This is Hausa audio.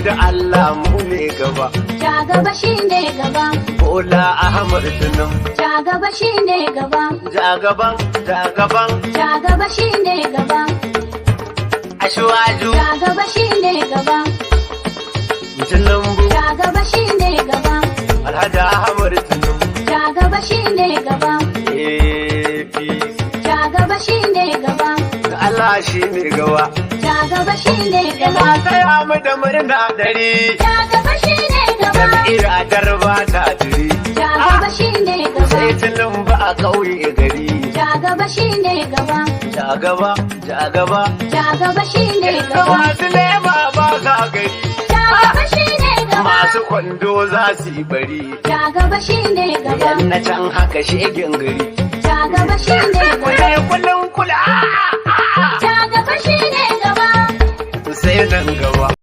da Allah mu ne gaba. Ja gaba shine gaba. Bola Ahmad Tinubu. Ja gaba shine gaba. Ja gaban, ja gaban. Ja gaba shine gaba. Ashwaju. Ja gaba shine gaba. Tinubu. Ja gaba shine gaba. Alhaji Ahmad Tinubu. Ja gaba shine gaba. APC. Ja gaba shine gaba. Allah shi ne gaba. Ja gaba shine Ina gaba. taya mu da murna dare. Ja gaba shine gaba. Jam'iyyar Adarba ta jiri. Ja gaba shine gaba. Sai Tinubu a ƙauye gari. Ja gaba shine gaba. Ja gaba, ja gaba. Ja gaba shine Da gaba. masu lema ba sa gari. Ja gaba shine gaba. Masu kwando za su yi bari. Ja gaba shine gaba. Yan na can haka shegen gari. Ja gaba shine gaba. Kule kullum kula. Ja gaba shine gaba. Sai nan gaba.